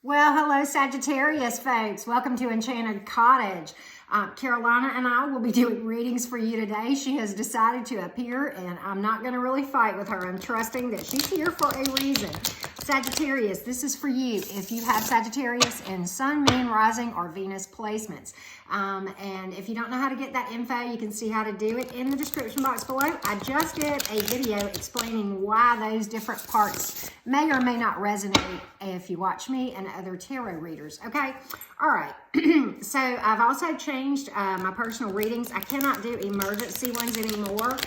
Well, hello, Sagittarius folks. Welcome to Enchanted Cottage. Carolina and I will be doing readings for you today. She has decided to appear, and I'm not going to really fight with her. I'm trusting that she's here for a reason. Sagittarius, this is for you if you have Sagittarius in Sun, Moon, Rising, or Venus placements. And if you don't know how to get that info, you can see how to do it in the description box below. I just did a video explaining why those different parts may or may not resonate if you watch me and other tarot readers, okay? All right, so I've also changed my personal readings. I cannot do emergency ones anymore.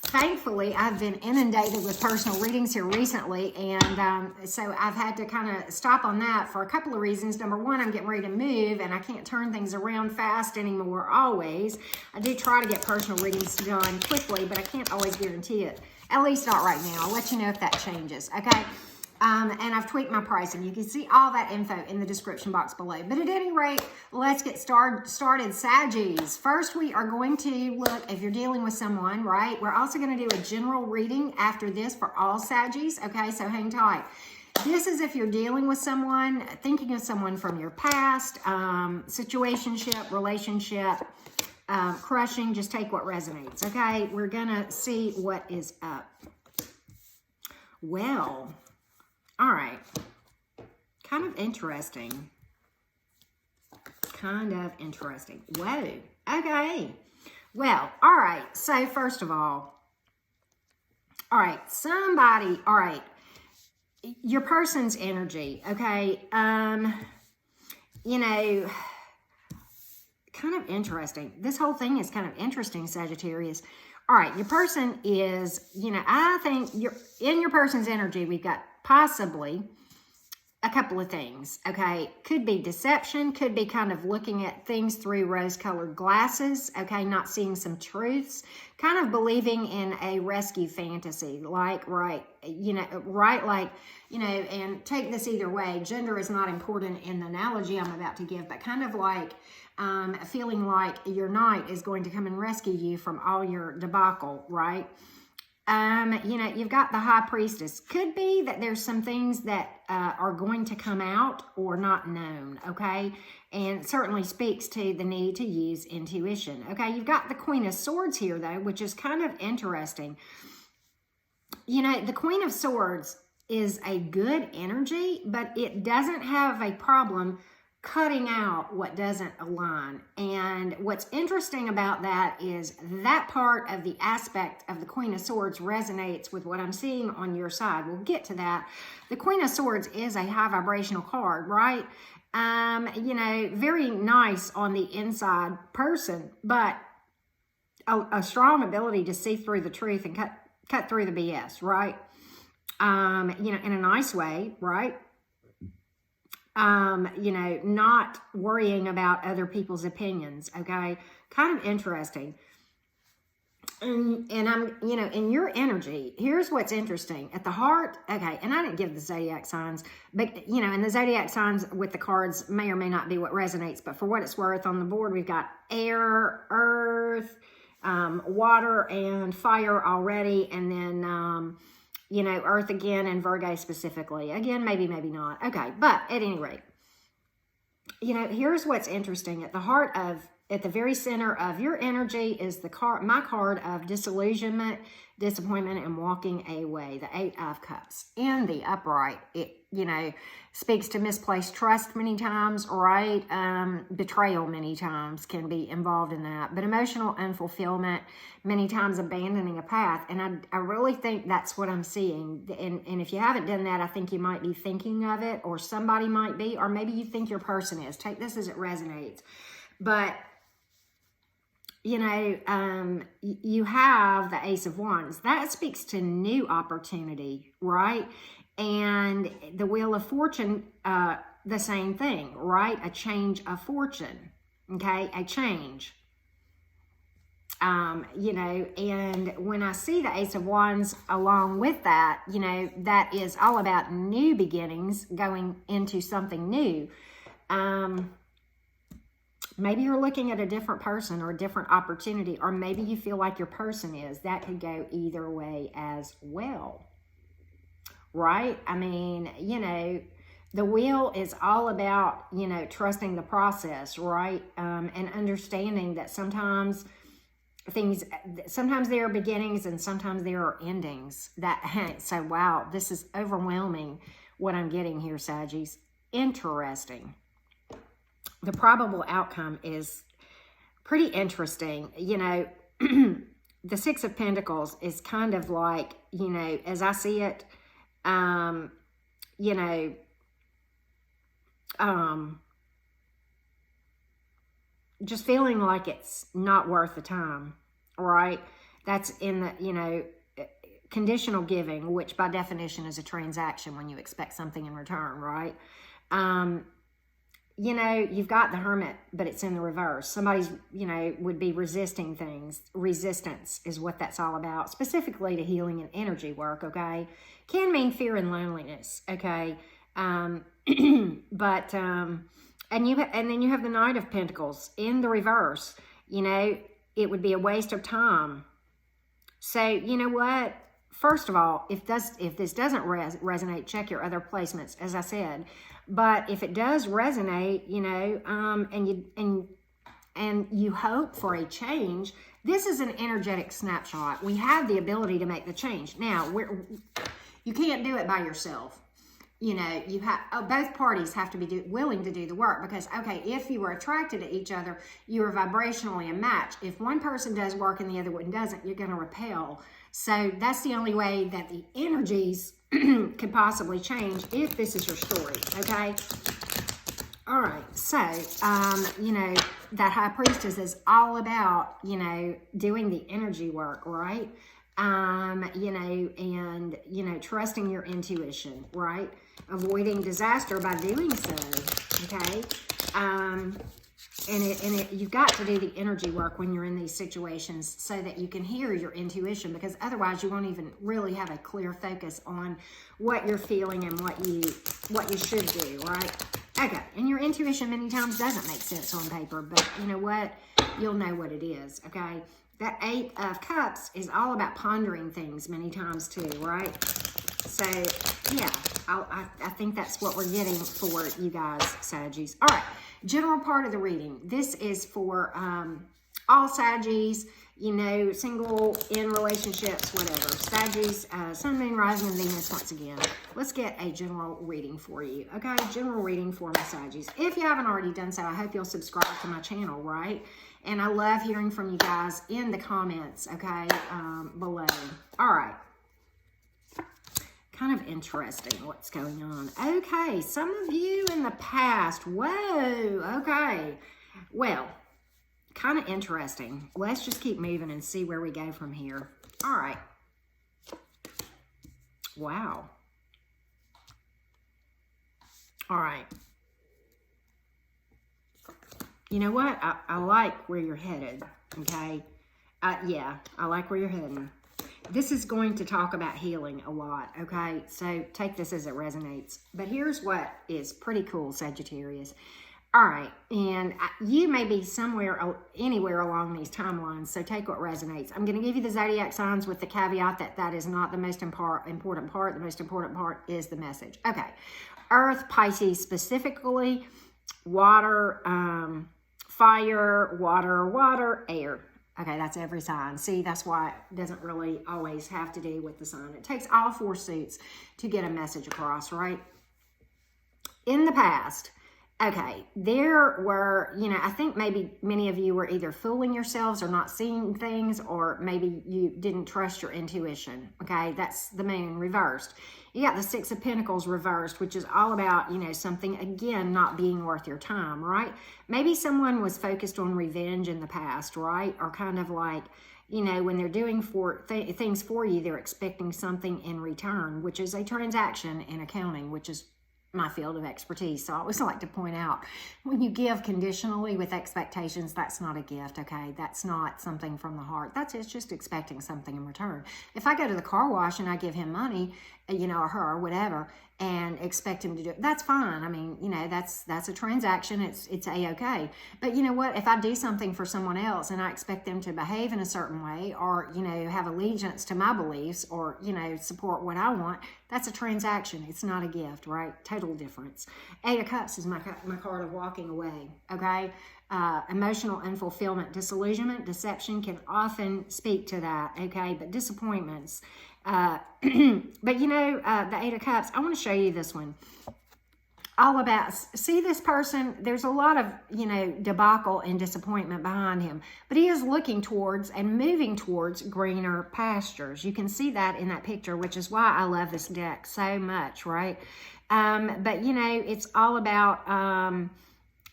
Thankfully, I've been inundated with personal readings here recently, and so I've had to kind of stop on that for a couple of reasons. Number one, I'm getting ready to move, and I can't turn things around fast anymore always. I do try to get personal readings done quickly, but I can't always guarantee it, at least not right now. I'll let you know if that changes, okay? And I've tweaked my pricing. You can see all that info in the description box below. But at any rate, let's get started, Saggies. First, we are going to look, if you're dealing with someone, right? We're also going to do a general reading after this for all Saggies, okay? So hang tight. This is if you're dealing with someone, thinking of someone from your past, situationship, relationship, crushing. Just take what resonates, okay? We're going to see what is up. Well, all right, kind of interesting. Whoa, okay. Well, all right, so first of all right, somebody, all right, your person's energy, okay, you know, kind of interesting. This whole thing is kind of interesting, Sagittarius. All right, your person is, you know, I think you're in your person's energy. We've got possibly a couple of things, okay? Could be deception, could be kind of looking at things through rose-colored glasses, okay? Not seeing some truths, kind of believing in a rescue fantasy, like, right, like, you know, and take this either way. Gender is not important in the analogy I'm about to give, but kind of like feeling like your knight is going to come and rescue you from all your debacle, right? You know, you've got the High Priestess. Could be that there's some things that are going to come out or not known, okay? And certainly speaks to the need to use intuition, okay? You've got the Queen of Swords here, though, which is kind of interesting. You know, the Queen of Swords is a good energy, but it doesn't have a problem cutting out what doesn't align. And what's interesting about that is that part of the aspect of the Queen of Swords resonates with what I'm seeing on your side. We'll get to that. The Queen of Swords is a high vibrational card, right? You know, very nice on the inside person, but a strong ability to see through the truth and cut through the BS, right? You know, in a nice way, right? You know, not worrying about other people's opinions, okay? Kind of interesting. And I'm, you know, in your energy, here's what's interesting. At the heart, okay, and I didn't give the zodiac signs, but, you know, and the zodiac signs with the cards may or may not be what resonates, but for what it's worth, on the board, we've got air, earth, water, and fire already, and then, you know, Earth again and Virgo specifically. Again, maybe, maybe not. Okay, but at any rate, you know, here's what's interesting. At the heart of, at the very center of your energy is the card, my card of disillusionment, disappointment, and walking away. The 8 of Cups in the upright. It, you know, speaks to misplaced trust many times, right? Betrayal many times can be involved in that. But emotional unfulfillment, many times abandoning a path. And I really think that's what I'm seeing. And if you haven't done that, I think you might be thinking of it, or somebody might be, or maybe you think your person is. Take this as it resonates. But you know, you have the Ace of Wands. That speaks to new opportunity, right? And the Wheel of Fortune, the same thing, right? A change of fortune, okay? A change. You know, and when I see the Ace of Wands along with that, you know, that is all about new beginnings, going into something new. Maybe you're looking at a different person or a different opportunity, or maybe you feel like your person is. That could go either way as well, right? I mean, you know, The wheel is all about, you know, trusting the process, right? And understanding that sometimes there are beginnings and sometimes there are endings. So wow, this is overwhelming what I'm getting here, Saggies. Interesting. The probable outcome is pretty interesting. You know, the Six of Pentacles is kind of like, you know, as I see it, you know, just feeling like it's not worth the time, right? That's in the, you know, conditional giving, which by definition is a transaction when you expect something in return, right? You know, you've got the Hermit, but it's in the reverse. Somebody's, you know, would be resisting things. Resistance is what that's all about, specifically to healing and energy work, okay? Can mean fear and loneliness, okay? And then you have the Knight of Pentacles in the reverse. You know, it would be a waste of time. So, you know what? First of all, if this doesn't resonate, check your other placements, as I said. But if it does resonate, you know, and you hope for a change, this is an energetic snapshot. We have the ability to make the change. Now, you can't do it by yourself. You know, you have both parties have to be willing to do the work, because, okay, if you were attracted to each other, you are vibrationally a match. If one person does work and the other one doesn't, you're going to repel. So that's the only way that the energies could possibly change if this is your story, okay? All right, so, you know, that High Priestess is all about, you know, doing the energy work, right? You know, and, you know, trusting your intuition, right? Avoiding disaster by doing so, okay? You've got to do the energy work when you're in these situations so that you can hear your intuition, because otherwise you won't even really have a clear focus on what you're feeling and what you should do, right? Okay, and your intuition many times doesn't make sense on paper, but you know what? You'll know what it is, okay? That Eight of Cups is all about pondering things many times too, right? So, yeah, I think that's what we're getting for you guys, Saggies. All right, general part of the reading. This is for all Saggies, you know, single, in relationships, whatever. Saggies, Sun, Moon, Rising, and Venus once again. Let's get a general reading for you, okay? General reading for my Saggies. If you haven't already done so, I hope you'll subscribe to my channel, right? And I love hearing from you guys in the comments, okay, below. All right. Kind of interesting what's going on. Okay, some of you in the past. Whoa, okay. Well, kind of interesting. Let's just keep moving and see where we go from here. All right. Wow. All right. You know what? I like where you're headed, okay? Yeah, I like where you're heading. This is going to talk about healing a lot, okay? So take this as it resonates. But here's what is pretty cool, Sagittarius. All right, and you may be anywhere along these timelines, so take what resonates. I'm going to give you the zodiac signs with the caveat that that is not the most important part. The most important part is the message. Okay, Earth, Pisces specifically, water, fire, water, air. Okay, that's every sign. See, that's why it doesn't really always have to do with the sign. It takes all four suits to get a message across, right? In the past, okay, there were, you know, I think maybe many of you were either fooling yourselves or not seeing things, or maybe you didn't trust your intuition, okay? That's the Moon reversed. You got the Six of Pentacles reversed, which is all about, you know, something, again, not being worth your time, right? Maybe someone was focused on revenge in the past, right? Or kind of like, you know, when they're doing things for you, they're expecting something in return, which is a transaction in accounting, which is my field of expertise. So I always like to point out, when you give conditionally with expectations, that's not a gift, okay? That's not something from the heart. It's just expecting something in return. If I go to the car wash and I give him money, you know, or her or whatever, and expect him to do it. That's fine. I mean, you know, that's a transaction. It's A-okay. But you know what? If I do something for someone else and I expect them to behave in a certain way, or, you know, have allegiance to my beliefs, or, you know, support what I want, that's a transaction. It's not a gift, right? Total difference. 8 of Cups is my card of walking away, okay? Emotional unfulfillment, disillusionment, deception can often speak to that, okay? But disappointments. But you know, the 8 of Cups, I want to show you this one. All about, see this person, there's a lot of, you know, debacle and disappointment behind him, but he is looking towards and moving towards greener pastures. You can see that in that picture, which is why I love this deck so much, right? But you know, it's all about,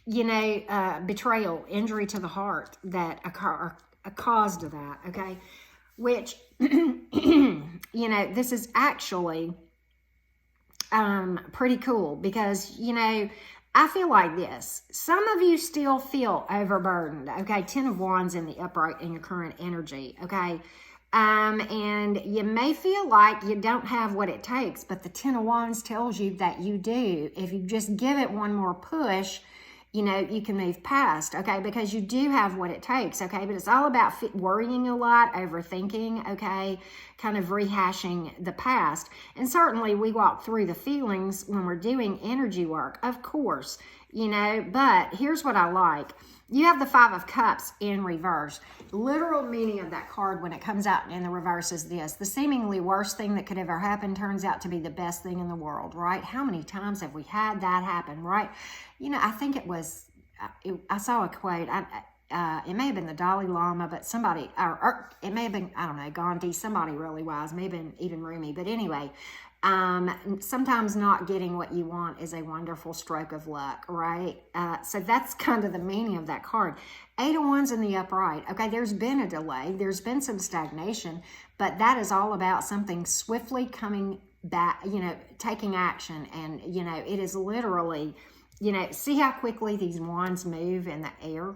you know, betrayal, injury to the heart that caused of that, okay? Which, you know, this is actually pretty cool because, you know, I feel like this. Some of you still feel overburdened, okay? 10 of Wands in the upright in your current energy, okay? And you may feel like you don't have what it takes, but the 10 of Wands tells you that you do. If you just give it one more push, you know, you can move past, okay, because you do have what it takes, okay, but it's all about worrying a lot, overthinking, okay, kind of rehashing the past. And certainly we walk through the feelings when we're doing energy work, of course, you know, but here's what I like. You have the 5 of Cups in reverse. Literal meaning of that card when it comes out in the reverse is this. The seemingly worst thing that could ever happen turns out to be the best thing in the world, right? How many times have we had that happen, right? You know, I think it was, I saw a quote. It may have been the Dalai Lama, but somebody, or it may have been, I don't know, Gandhi, somebody really wise, maybe even Rumi. But anyway, sometimes not getting what you want is a wonderful stroke of luck, right? So that's kind of the meaning of that card. 8 of Wands in the upright. Okay, there's been a delay. There's been some stagnation, but that is all about something swiftly coming back, you know, taking action. And, you know, it is literally, you know, see how quickly these wands move in the air,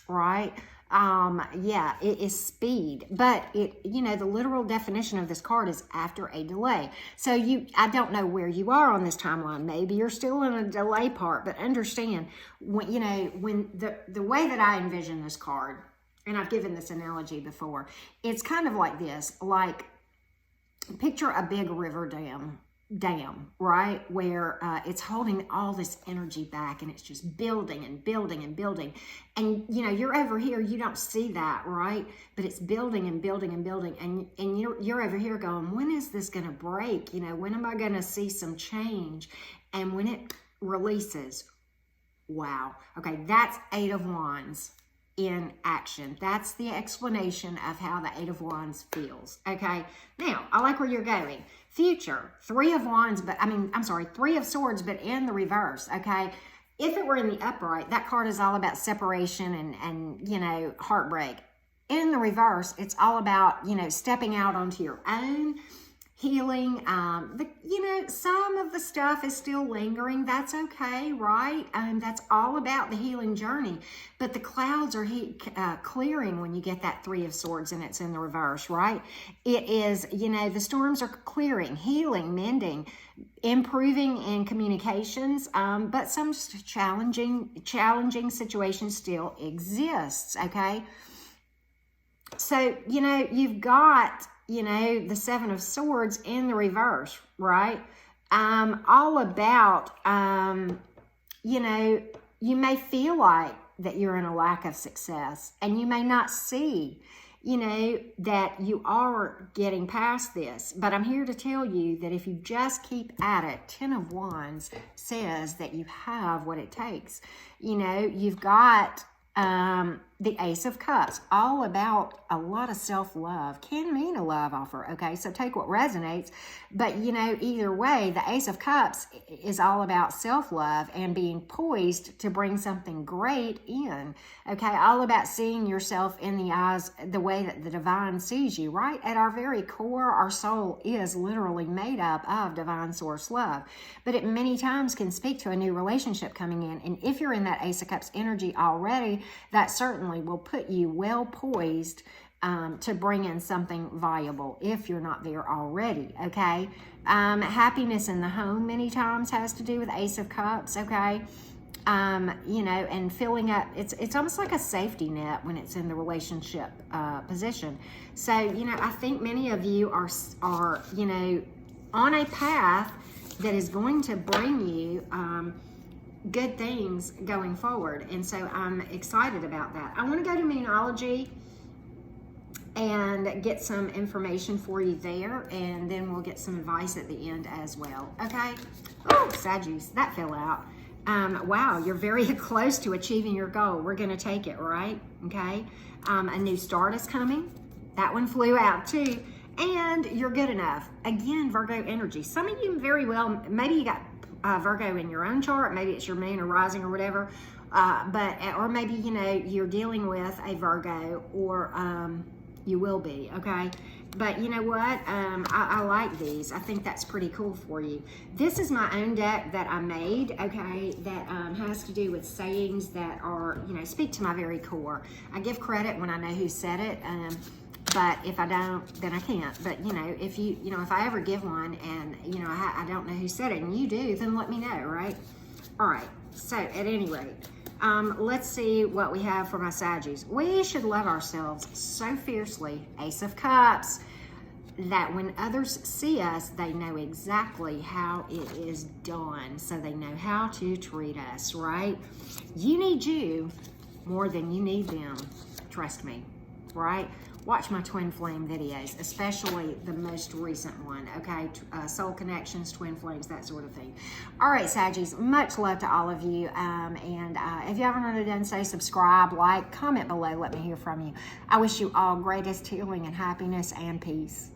right? Yeah, it is speed, but it, you know, the literal definition of this card is after a delay. So I don't know where you are on this timeline. Maybe you're still in a delay part, but understand when, you know, when the way that I envision this card, and I've given this analogy before, it's kind of like this, like picture a big river dam, right? Where it's holding all this energy back and it's just building and building and building. And, you know, you're over here, you don't see that, right? But it's building and building and building. And you're over here going, when is this going to break? You know, when am I going to see some change? And when it releases, wow. Okay, that's 8 of Wands in action. That's the explanation of how the 8 of Wands feels. Okay, now I like where you're going. Future, 3 of Wands, but 3 of Swords, but in the reverse. Okay, if it were in the upright, that card is all about separation and you know, heartbreak. In the reverse, it's all about, you know, stepping out onto your own, healing. You know, some of the stuff is still lingering. That's okay, right? That's all about the healing journey. But the clouds are clearing when you get that 3 of Swords and it's in the reverse, right? It is, you know, the storms are clearing, healing, mending, improving in communications. But some challenging situations still exists, okay? So, you know, you've got, you know, the 7 of Swords in the reverse, right? All about, you know, you may feel like that you're in a lack of success and you may not see, you know, that you are getting past this. But I'm here to tell you that if you just keep at it, 10 of Wands says that you have what it takes. You know, you've got the Ace of Cups, all about a lot of self-love. Can mean a love offer, okay? So take what resonates. But, you know, either way, the Ace of Cups is all about self-love and being poised to bring something great in, okay? All about seeing yourself in the eyes, the way that the divine sees you, right? At our very core, our soul is literally made up of divine source love. But it many times can speak to a new relationship coming in. And if you're in that Ace of Cups energy already, that certainly will put you well poised to bring in something valuable if you're not there already, okay? Happiness in the home many times has to do with Ace of Cups, okay? You know, and filling up, it's almost like a safety net when it's in the relationship position. So, you know, I think many of you are, you know, on a path that is going to bring you good things going forward. And so I'm excited about that. I want to go to Moonology and get some information for you there, and then we'll get some advice at the end as well, okay? Oh, Saggies, that fell out. Wow, you're very close to achieving your goal. We're going to take it, right? Okay. A new start is coming. That one flew out too. And you're good enough. Again, Virgo energy. Some of you very well, maybe you got Virgo in your own chart. Maybe it's your moon or rising or whatever. Or maybe, you know, you're dealing with a Virgo, or you will be, okay? But you know what? I like these. I think that's pretty cool for you. This is my own deck that I made, okay, that has to do with sayings that are, you know, speak to my very core. I give credit when I know who said it, but if I don't, then I can't. But, you know, if if I ever give one and, you know, I don't know who said it and you do, then let me know, right? All right. So, at any rate, let's see what we have for my Saggies. We should love ourselves so fiercely, Ace of Cups, that when others see us, they know exactly how it is done. So they know how to treat us, right? You need you more than you need them. Trust me, right? Watch my twin flame videos, especially the most recent one, okay? Soul connections, twin flames, that sort of thing. All right, Saggies, much love to all of you. And if you haven't already done so, subscribe, like, comment below, let me hear from you. I wish you all greatest healing and happiness and peace.